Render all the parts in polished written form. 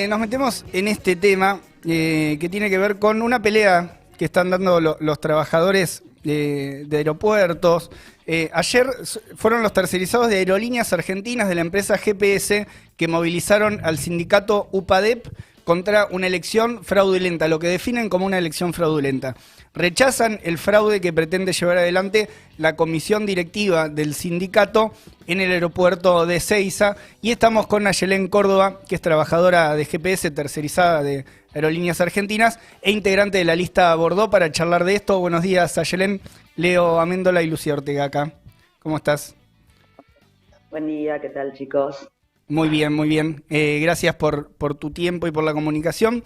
Nos metemos en este tema que tiene que ver con una pelea que están dando los trabajadores de aeropuertos. Ayer fueron los tercerizados de Aerolíneas Argentinas de la empresa GPS que movilizaron al sindicato UPADEP contra una elección fraudulenta, lo que definen como una elección fraudulenta. Rechazan el fraude que pretende llevar adelante la comisión directiva del sindicato en el aeropuerto de Ezeiza. Y estamos con Nayelén Córdoba, que es trabajadora de GPS tercerizada de Aerolíneas Argentinas e integrante de la lista Bordeaux para charlar de esto. Buenos días, Nayelén. Leo Améndola y Lucía Ortega acá. ¿Cómo estás? Buen día, ¿qué tal, chicos? Muy bien, muy bien. Gracias por tu tiempo y por la comunicación.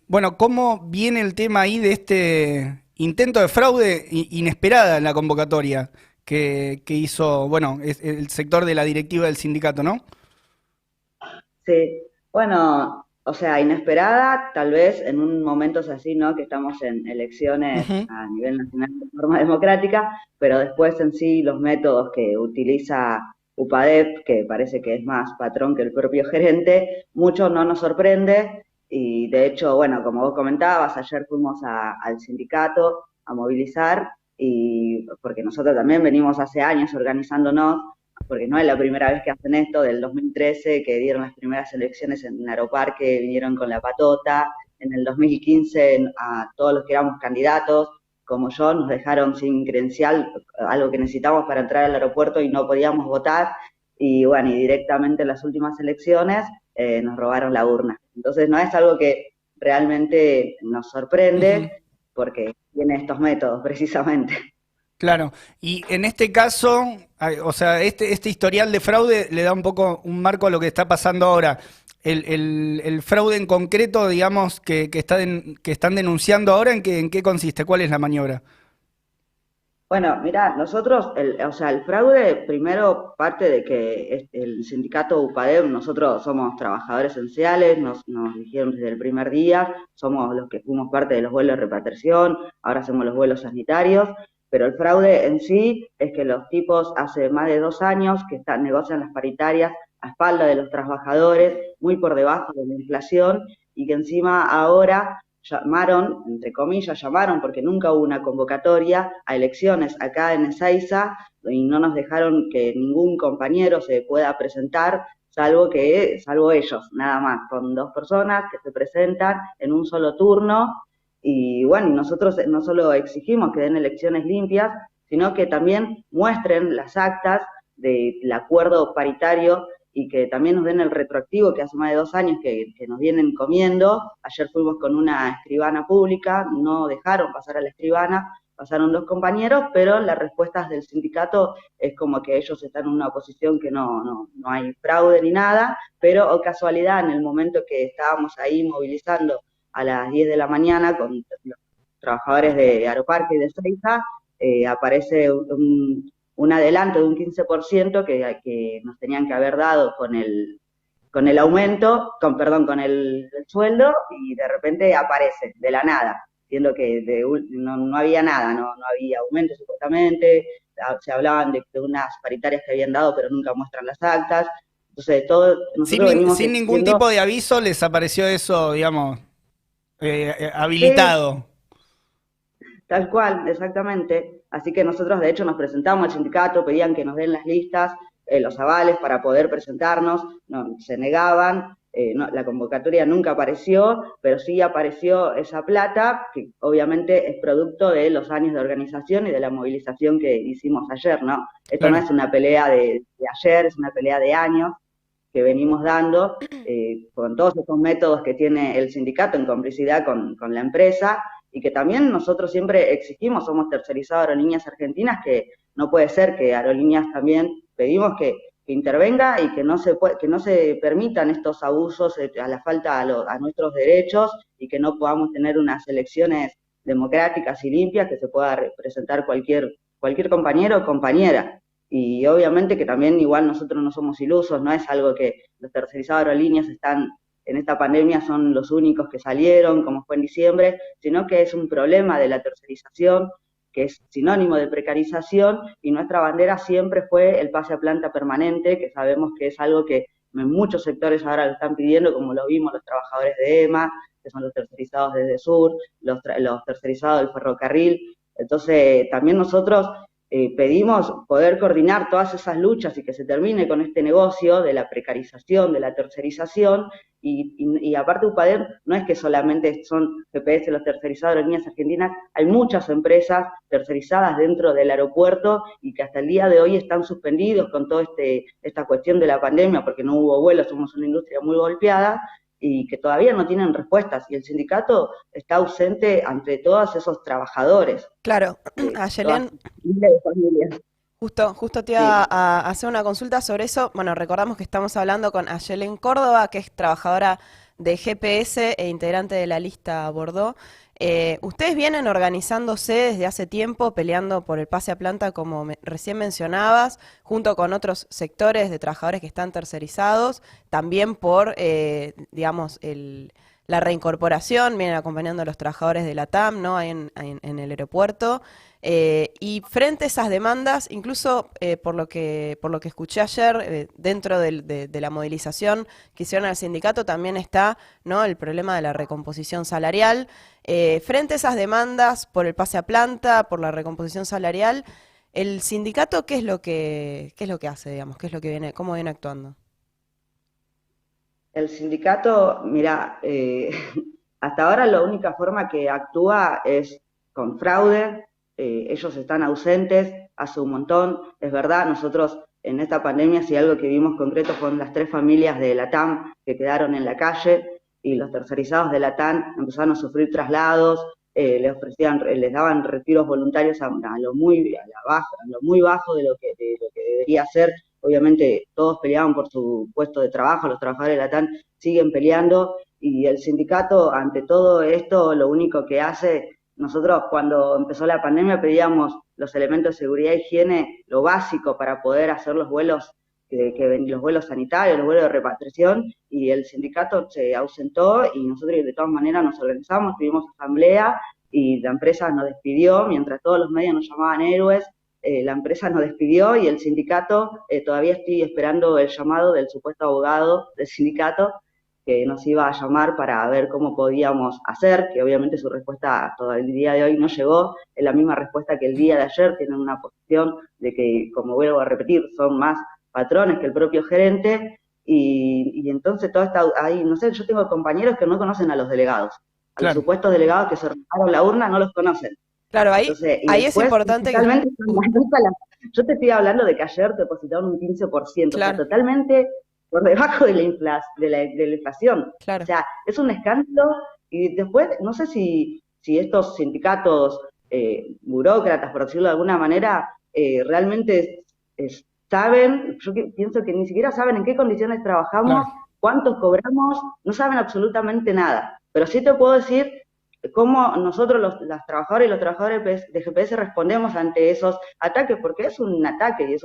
Bueno, ¿cómo viene el tema ahí de este intento de fraude inesperada en la convocatoria que hizo, bueno, el sector de la directiva del sindicato, ¿no? Sí, bueno, o sea, inesperada, tal vez en un momentos así, ¿no? Que estamos en elecciones Ujú. a nivel nacional de forma democrática, pero después en sí los métodos que utiliza UPADEP, que parece que es más patrón que el propio gerente, mucho no nos sorprende y de hecho, bueno, como vos comentabas, ayer fuimos al sindicato a movilizar y porque nosotros también venimos hace años organizándonos porque no es la primera vez que hacen esto, del 2013 que dieron las primeras elecciones en Aeroparque, vinieron con la patota, en el 2015 a todos los que éramos candidatos, como yo, nos dejaron sin credencial, algo que necesitamos para entrar al aeropuerto y no podíamos votar, y bueno, y directamente en las últimas elecciones nos robaron la urna. Entonces no es algo que realmente nos Ujú. sorprende, porque tiene estos métodos precisamente. Claro, y en este caso, o sea, este historial de fraude le da un poco un marco a lo que está pasando ahora. El fraude en concreto, digamos, que están denunciando ahora, en qué consiste? ¿Cuál es la maniobra? Bueno, mira, nosotros, o sea, el fraude primero parte de que el sindicato UPADEM, nosotros somos trabajadores esenciales, nos dijeron desde el primer día, somos los que fuimos parte de los vuelos de repatriación, ahora hacemos los vuelos sanitarios, pero el fraude en sí es que los tipos hace más de 2 años que negocian las paritarias a espalda de los trabajadores, muy por debajo de la inflación, y que encima ahora llamaron, entre comillas, llamaron porque nunca hubo una convocatoria a elecciones acá en Ezeiza y no nos dejaron que ningún compañero se pueda presentar, salvo ellos, nada más, con 2 personas que se presentan en un solo turno. Y bueno, nosotros no solo exigimos que den elecciones limpias, sino que también muestren las actas del acuerdo paritario y que también nos den el retroactivo que hace más de 2 años que nos vienen comiendo. Ayer fuimos con una escribana pública, no dejaron pasar a la escribana, pasaron 2 compañeros, pero las respuestas del sindicato es como que ellos están en una posición que no hay fraude ni nada, pero o casualidad, en el momento que estábamos ahí movilizando a las 10 de la mañana con los trabajadores de Aeroparque y de Seiza, aparece un adelanto de un 15% que nos tenían que haber dado con el aumento, perdón, con el sueldo, y de repente aparece de la nada, siendo que no había nada, no había aumento supuestamente, se hablaban de unas paritarias que habían dado, pero nunca muestran las actas. Entonces, nosotros venimos Sin ningún exigiendo. tipo de aviso les apareció eso, digamos, Sí, habilitado. tal cual, exactamente. Así que nosotros, de hecho, nos presentamos al sindicato, pedían que nos den las listas, los avales para poder presentarnos, no, se negaban, la convocatoria nunca apareció, pero sí apareció esa plata, que obviamente es producto de los años de organización y de la movilización que hicimos ayer, ¿no? Esto no Claro. es una pelea de ayer, es una pelea de años que venimos dando con todos esos métodos que tiene el sindicato en complicidad con la empresa y que también nosotros siempre exigimos, somos tercerizados Aerolíneas Argentinas, que no puede ser que Aerolíneas también pedimos que intervenga y que no se permitan estos abusos a la falta a nuestros derechos y que no podamos tener unas elecciones democráticas y limpias que se pueda representar cualquier compañero o compañera. Y obviamente que también igual nosotros no somos ilusos, no es algo que los tercerizados aerolíneas están en esta pandemia son los únicos que salieron, como fue en diciembre, sino que es un problema de la tercerización, que es sinónimo de precarización, y nuestra bandera siempre fue el pase a planta permanente, que sabemos que es algo que en muchos sectores ahora lo están pidiendo, como lo vimos los trabajadores de EMA, que son los tercerizados desde Sur, los tercerizados del ferrocarril. Entonces, también nosotros pedimos poder coordinar todas esas luchas y que se termine con este negocio de la precarización, de la tercerización, y aparte UPADEM no es que solamente son GPS los tercerizados de Aerolíneas Argentinas, hay muchas empresas tercerizadas dentro del aeropuerto y que hasta el día de hoy están suspendidos con toda esta cuestión de la pandemia porque no hubo vuelos, somos una industria muy golpeada, y que todavía no tienen respuestas, y el sindicato está ausente ante todos esos trabajadores. Claro, Ayelen, Miles de familias. justo te Sí. iba a hacer una consulta sobre eso. Bueno, recordamos que estamos hablando con Ayelen Córdoba, que es trabajadora de GPS e integrante de la lista Bordeaux. Ustedes vienen organizándose desde hace tiempo, peleando por el pase a planta, como recién mencionabas, junto con otros sectores de trabajadores que están tercerizados, también por, digamos, la reincorporación, vienen acompañando a los trabajadores de la TAM, ¿no? Ahí en el aeropuerto. Y frente a esas demandas, incluso por lo que escuché ayer, dentro de la movilización que hicieron al sindicato, también está, ¿no?, el problema de la recomposición salarial. Frente a esas demandas por el pase a planta, por la recomposición salarial, el sindicato, ¿qué es lo que hace, digamos? ¿Qué es lo que viene, cómo viene actuando? El sindicato, mira, hasta ahora la única forma que actúa es con fraude. Ellos están ausentes hace un montón, es verdad. Nosotros en esta pandemia, si algo que vimos concreto fueron las 3 familias de la TAM que quedaron en la calle, y los tercerizados de la TAM empezaron a sufrir traslados, les daban retiros voluntarios a lo muy bajo de lo que debería ser. Obviamente todos peleaban por su puesto de trabajo, los trabajadores de la TAN siguen peleando, y el sindicato ante todo esto lo único que hace, nosotros cuando empezó la pandemia pedíamos los elementos de seguridad e higiene, lo básico para poder hacer los vuelos, los vuelos sanitarios, los vuelos de repatriación, y el sindicato se ausentó, y nosotros de todas maneras nos organizamos, tuvimos asamblea y la empresa nos despidió, mientras todos los medios nos llamaban héroes. La empresa nos despidió, y el sindicato, todavía estoy esperando el llamado del supuesto abogado del sindicato que nos iba a llamar para ver cómo podíamos hacer, que obviamente su respuesta hasta el día de hoy no llegó. Es la misma respuesta que el día de ayer, tienen una posición de que, como vuelvo a repetir, son más patrones que el propio gerente, y entonces todo está ahí, no sé, yo tengo compañeros que no conocen a los delegados, a los supuestos delegados que se robaron la urna no los conocen. Claro, Entonces, ahí después, es importante que... yo te estoy hablando de que ayer depositaron un 15%, Claro. o sea, totalmente por debajo de la inflación. Claro. O sea, es un escándalo, y después, no sé si estos sindicatos burócratas, por decirlo de alguna manera, realmente saben, yo pienso que ni siquiera saben en qué condiciones trabajamos, cuántos cobramos, no saben absolutamente nada. Pero sí te puedo decir cómo nosotros los trabajadores y los trabajadores de GPS respondemos ante esos ataques, porque es un ataque,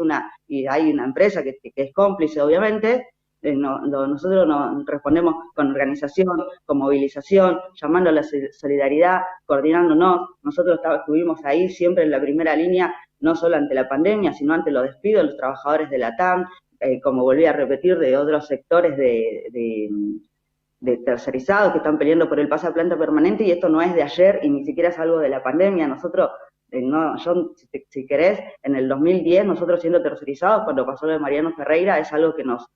y hay una empresa que es cómplice, obviamente. Nosotros nos respondemos con organización, con movilización, llamando a la solidaridad, coordinándonos. Nosotros estuvimos ahí siempre en la primera línea, no solo ante la pandemia, sino ante los despidos de los trabajadores de la TAM, como volví a repetir, de otros sectores de tercerizados que están peleando por el pase a planta permanente, y esto no es de ayer y ni siquiera es algo de la pandemia. Nosotros, si querés, en el 2010, nosotros siendo tercerizados, cuando pasó lo de Mariano Ferreira, es algo que nos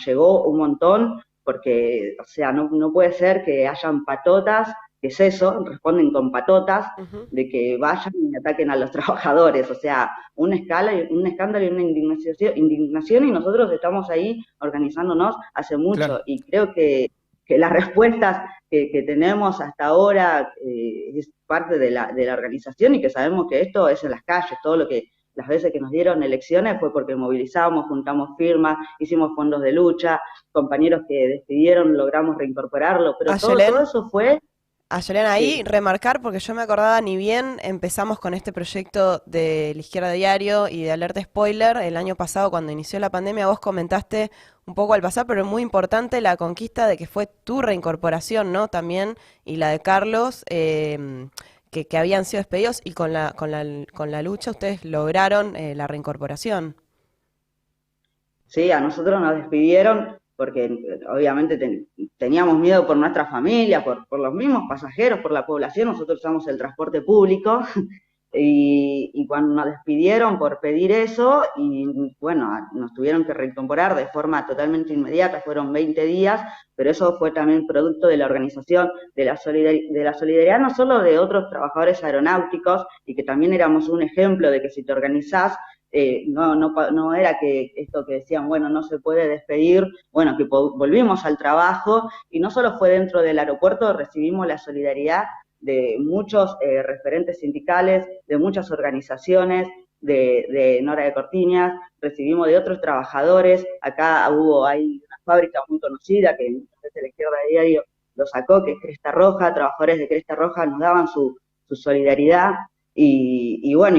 llegó un montón, porque, o sea, no puede ser que hayan patotas, que es eso, responden con patotas, de que vayan y ataquen a los trabajadores. O sea, un escándalo y una indignación, y nosotros estamos ahí organizándonos hace mucho. Claro. Y creo que las respuestas que tenemos hasta ahora es parte de la organización, y que sabemos que esto es en las calles. Todo lo que las veces que nos dieron elecciones fue porque movilizamos, juntamos firmas, hicimos fondos de lucha, compañeros que despidieron logramos reincorporarlo, pero todo eso fue... Ayelen, ahí remarcar, porque yo me acordaba, ni bien empezamos con este proyecto de La Izquierda Diario y de Alerta Spoiler, el año pasado cuando inició la pandemia, vos comentaste un poco al pasar, pero es muy importante la conquista de que fue tu reincorporación, ¿no? También, y la de Carlos, que habían sido despedidos, y con la lucha ustedes lograron la reincorporación. Sí, a nosotros nos despidieron porque obviamente teníamos miedo por nuestra familia, por los mismos pasajeros, por la población. Nosotros usamos el transporte público y cuando nos despidieron por pedir eso, y bueno, nos tuvieron que reincorporar de forma totalmente inmediata, fueron 20 días, pero eso fue también producto de la organización, de la solidaridad no solo de otros trabajadores aeronáuticos, y que también éramos un ejemplo de que si te organizás, no era que esto que decían, bueno, no se puede despedir, bueno, que volvimos al trabajo, y no solo fue dentro del aeropuerto, recibimos la solidaridad de muchos referentes sindicales, de muchas organizaciones, de Nora de Cortiñas, recibimos de otros trabajadores. Acá hay una fábrica muy conocida que desde la izquierda de diario lo sacó, que es Cresta Roja. Trabajadores de Cresta Roja nos daban su solidaridad, y bueno,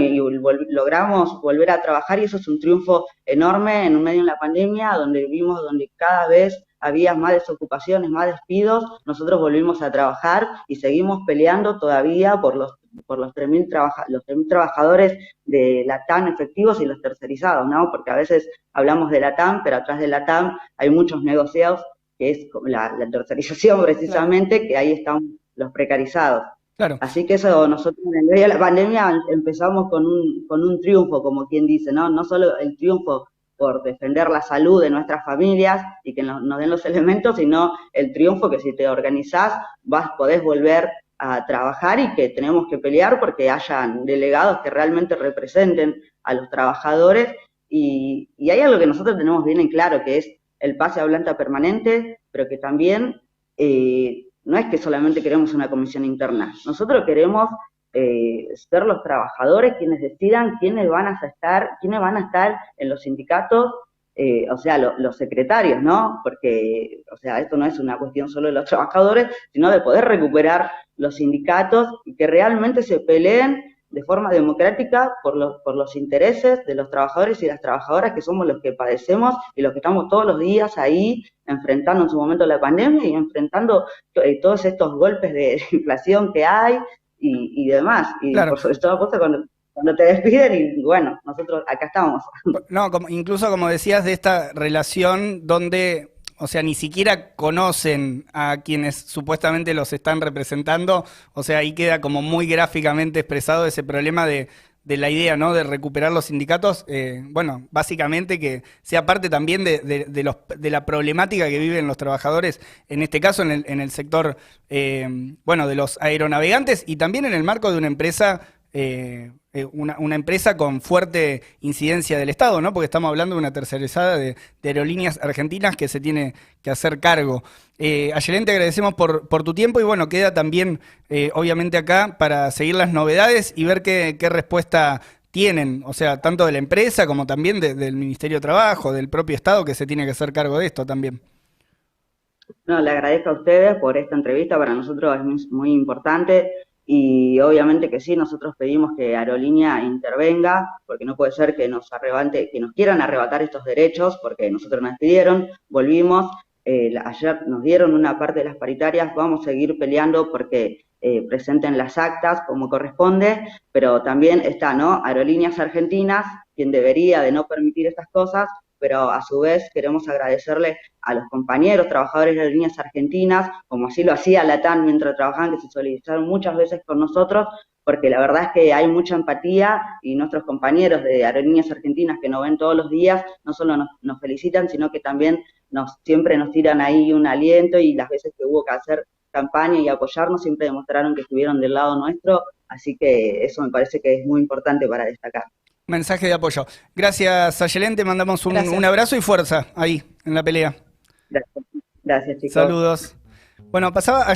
logramos volver a trabajar, y eso es un triunfo enorme en medio de la pandemia, donde vimos donde cada vez había más desocupaciones, más despidos. Nosotros volvimos a trabajar y seguimos peleando todavía por los 3.000 trabajadores de la TAM efectivos y los tercerizados, ¿no? Porque a veces hablamos de la TAM, pero atrás de la TAM hay muchos negociados, que es la tercerización precisamente, claro, que ahí están los precarizados. Claro. Así que eso, nosotros en el medio de la pandemia empezamos con un triunfo, como quien dice, ¿no? No solo el triunfo por defender la salud de nuestras familias y que nos den los elementos, sino el triunfo que si te organizás podés volver a trabajar, y que tenemos que pelear porque hayan delegados que realmente representen a los trabajadores. Y hay algo que nosotros tenemos bien en claro, que es el pase a planta permanente, pero que también no es que solamente queremos una comisión interna. Nosotros queremos ser los trabajadores quienes decidan quiénes van a estar en los sindicatos, o sea, los secretarios, ¿no? Porque, o sea, esto no es una cuestión solo de los trabajadores, sino de poder recuperar los sindicatos y que realmente se peleen de forma democrática por los intereses de los trabajadores y las trabajadoras, que somos los que padecemos y los que estamos todos los días ahí enfrentando en su momento la pandemia y enfrentando todos estos golpes de inflación que hay y demás. Y claro, por sobre todo cosas cuando te despiden, y bueno, nosotros acá estamos. No, incluso como decías, de esta relación donde, o sea, ni siquiera conocen a quienes supuestamente los están representando. O sea, ahí queda como muy gráficamente expresado ese problema de la idea, ¿no?, de recuperar los sindicatos. Bueno, básicamente que sea parte también de la problemática que viven los trabajadores, en este caso en el sector, bueno, de los aeronavegantes, y también en el marco de una empresa, una empresa con fuerte incidencia del Estado, ¿no? Porque estamos hablando de una tercerizada de Aerolíneas Argentinas que se tiene que hacer cargo. Ayelén, te agradecemos por tu tiempo, y bueno, queda también, obviamente, acá para seguir las novedades y ver qué respuesta tienen, o sea, tanto de la empresa como también del Ministerio de Trabajo, del propio Estado, que se tiene que hacer cargo de esto también. No, le agradezco a ustedes por esta entrevista, para nosotros es muy importante. Y obviamente que sí, nosotros pedimos que Aerolínea intervenga, porque no puede ser que nos quieran arrebatar estos derechos, porque nosotros nos pidieron, volvimos, ayer nos dieron una parte de las paritarias, vamos a seguir peleando porque presenten las actas como corresponde, pero también está, ¿no?, Aerolíneas Argentinas, quien debería de no permitir estas cosas, pero a su vez queremos agradecerle a los compañeros trabajadores de Aerolíneas Argentinas, como así lo hacía la TAN mientras trabajaban, que se solidarizaron muchas veces con nosotros, porque la verdad es que hay mucha empatía, y nuestros compañeros de Aerolíneas Argentinas que nos ven todos los días, no solo nos felicitan, sino que también siempre nos tiran ahí un aliento, y las veces que hubo que hacer campaña y apoyarnos, siempre demostraron que estuvieron del lado nuestro, así que eso me parece que es muy importante para destacar. Mensaje de apoyo. Gracias, Ayelén, te mandamos un abrazo y fuerza ahí, en la pelea. Gracias, chicos. Saludos. Bueno, pasaba Ayelén.